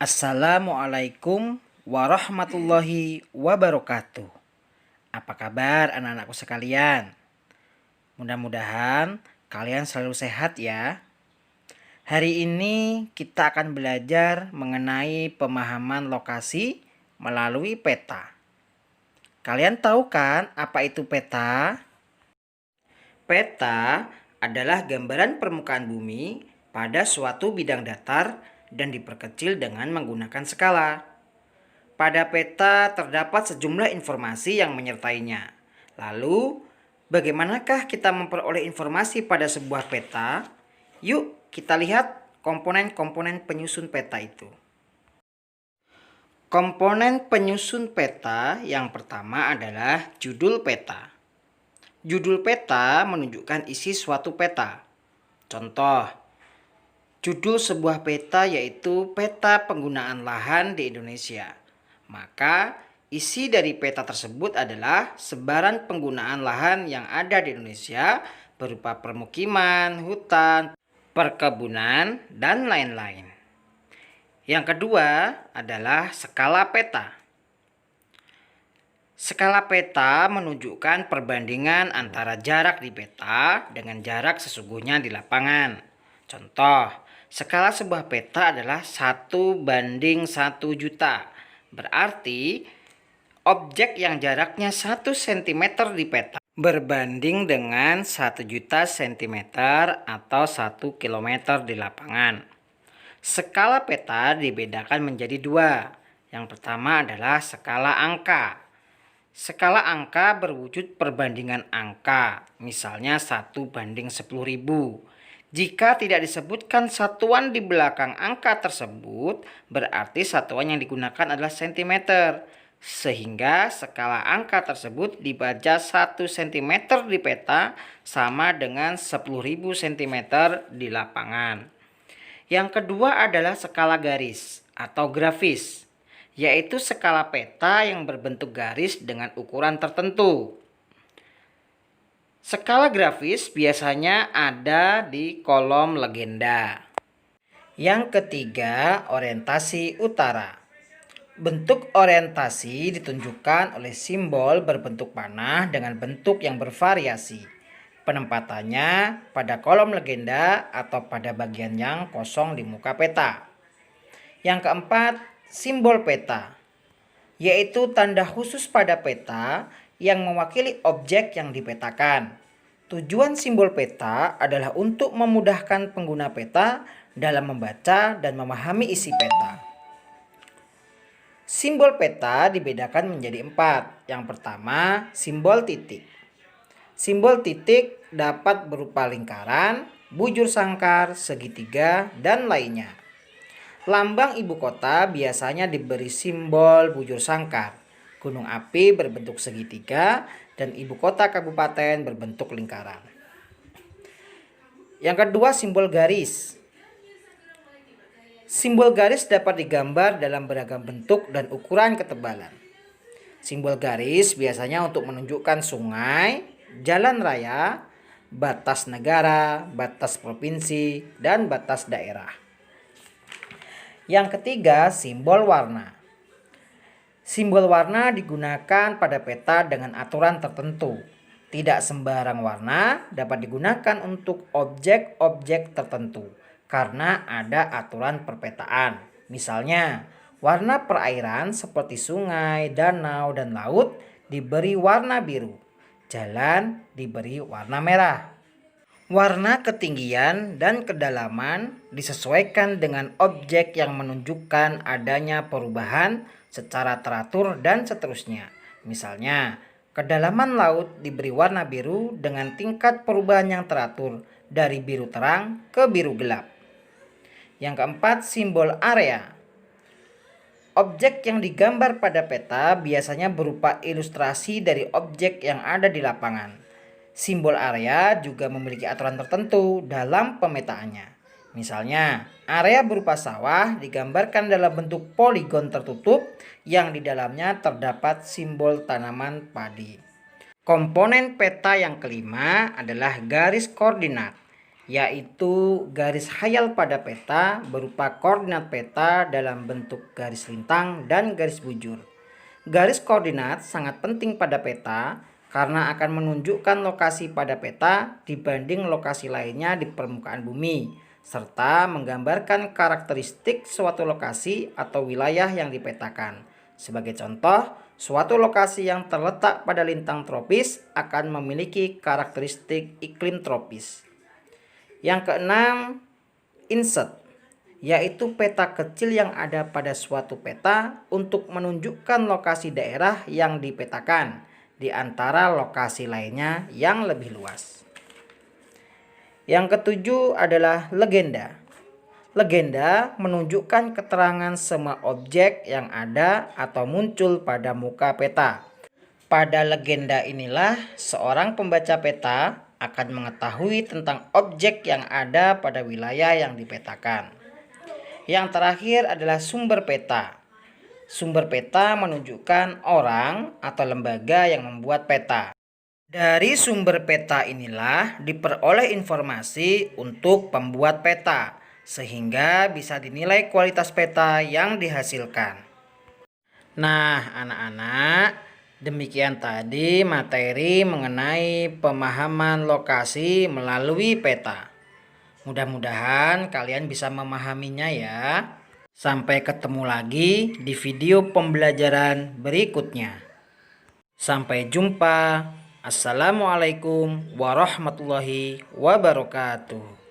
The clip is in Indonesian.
Assalamualaikum warahmatullahi wabarakatuh. Apa kabar anak-anakku sekalian? Mudah-mudahan kalian selalu sehat ya. Hari ini kita akan belajar mengenai pemahaman lokasi melalui peta. Kalian tahu kan apa itu peta? Peta adalah gambaran permukaan bumi pada suatu bidang datar dan diperkecil dengan menggunakan skala. Pada peta terdapat sejumlah informasi yang menyertainya. Lalu, bagaimanakah kita memperoleh informasi pada sebuah peta? Yuk, kita lihat komponen-komponen penyusun peta itu. Komponen penyusun peta yang pertama adalah judul peta. Judul peta menunjukkan isi suatu peta. Contoh, judul sebuah peta yaitu peta penggunaan lahan di Indonesia. Maka isi dari peta tersebut adalah sebaran penggunaan lahan yang ada di Indonesia berupa permukiman, hutan, perkebunan, dan lain-lain. Yang kedua adalah skala peta. Skala peta menunjukkan perbandingan antara jarak di peta dengan jarak sesungguhnya di lapangan. Contoh, skala sebuah peta adalah 1:1 juta. Berarti objek yang jaraknya 1 cm di peta berbanding dengan 1 juta cm atau 1 km di lapangan. Skala peta dibedakan menjadi dua. Yang pertama adalah skala angka. Skala angka berwujud perbandingan angka, misalnya 1:10.000. Jika tidak disebutkan satuan di belakang angka tersebut, berarti satuan yang digunakan adalah cm. Sehingga skala angka tersebut dibaca 1 cm di peta sama dengan 10.000 cm di lapangan. Yang kedua adalah skala garis atau grafis, yaitu skala peta yang berbentuk garis dengan ukuran tertentu. Skala grafis biasanya ada di kolom legenda. Yang ketiga, orientasi utara. Bentuk orientasi ditunjukkan oleh simbol berbentuk panah dengan bentuk yang bervariasi. Penempatannya pada kolom legenda atau pada bagian yang kosong di muka peta. Yang keempat, simbol peta, yaitu tanda khusus pada peta yang mewakili objek yang dipetakan. Tujuan simbol peta adalah untuk memudahkan pengguna peta dalam membaca dan memahami isi peta. Simbol peta dibedakan menjadi 4. Yang pertama, simbol titik. Simbol titik dapat berupa lingkaran, bujur sangkar, segitiga, dan lainnya. Lambang ibu kota biasanya diberi simbol bujur sangkar, gunung api berbentuk segitiga, dan ibu kota kabupaten berbentuk lingkaran. Yang kedua, simbol garis. Simbol garis dapat digambar dalam beragam bentuk dan ukuran ketebalan. Simbol garis biasanya untuk menunjukkan sungai, jalan raya, batas negara, batas provinsi, dan batas daerah. Yang ketiga, simbol warna. Simbol warna digunakan pada peta dengan aturan tertentu. Tidak sembarang warna dapat digunakan untuk objek-objek tertentu karena ada aturan perpetaan. Misalnya, warna perairan seperti sungai, danau, dan laut diberi warna biru. Jalan diberi warna merah. Warna ketinggian dan kedalaman disesuaikan dengan objek yang menunjukkan adanya perubahan secara teratur dan seterusnya. Misalnya, kedalaman laut diberi warna biru dengan tingkat perubahan yang teratur dari biru terang ke biru gelap. Yang keempat, simbol area. Objek yang digambar pada peta biasanya berupa ilustrasi dari objek yang ada di lapangan. Simbol area juga memiliki aturan tertentu dalam pemetaannya. Misalnya, area berupa sawah digambarkan dalam bentuk poligon tertutup yang di dalamnya terdapat simbol tanaman padi. Komponen peta yang kelima adalah garis koordinat. yaitu garis khayal pada peta berupa koordinat peta dalam bentuk garis lintang dan garis bujur. Garis koordinat sangat penting pada peta karena akan menunjukkan lokasi pada peta dibanding lokasi lainnya di permukaan bumi, serta menggambarkan karakteristik suatu lokasi atau wilayah yang dipetakan. Sebagai contoh, suatu lokasi yang terletak pada lintang tropis akan memiliki karakteristik iklim tropis. Yang keenam, insert, yaitu peta kecil yang ada pada suatu peta untuk menunjukkan lokasi daerah yang dipetakan di antara lokasi lainnya yang lebih luas. Yang ketujuh adalah legenda. Legenda menunjukkan keterangan semua objek yang ada atau muncul pada muka peta. Pada legenda inilah seorang pembaca peta akan mengetahui tentang objek yang ada pada wilayah yang dipetakan. Yang terakhir adalah sumber peta. Sumber peta menunjukkan orang atau lembaga yang membuat peta. Dari sumber peta inilah diperoleh informasi untuk pembuat peta, sehingga bisa dinilai kualitas peta yang dihasilkan. Nah, anak-anak, demikian tadi materi mengenai pemahaman lokasi melalui peta. Mudah-mudahan kalian bisa memahaminya ya. Sampai ketemu lagi di video pembelajaran berikutnya. Sampai jumpa. Assalamualaikum warahmatullahi wabarakatuh.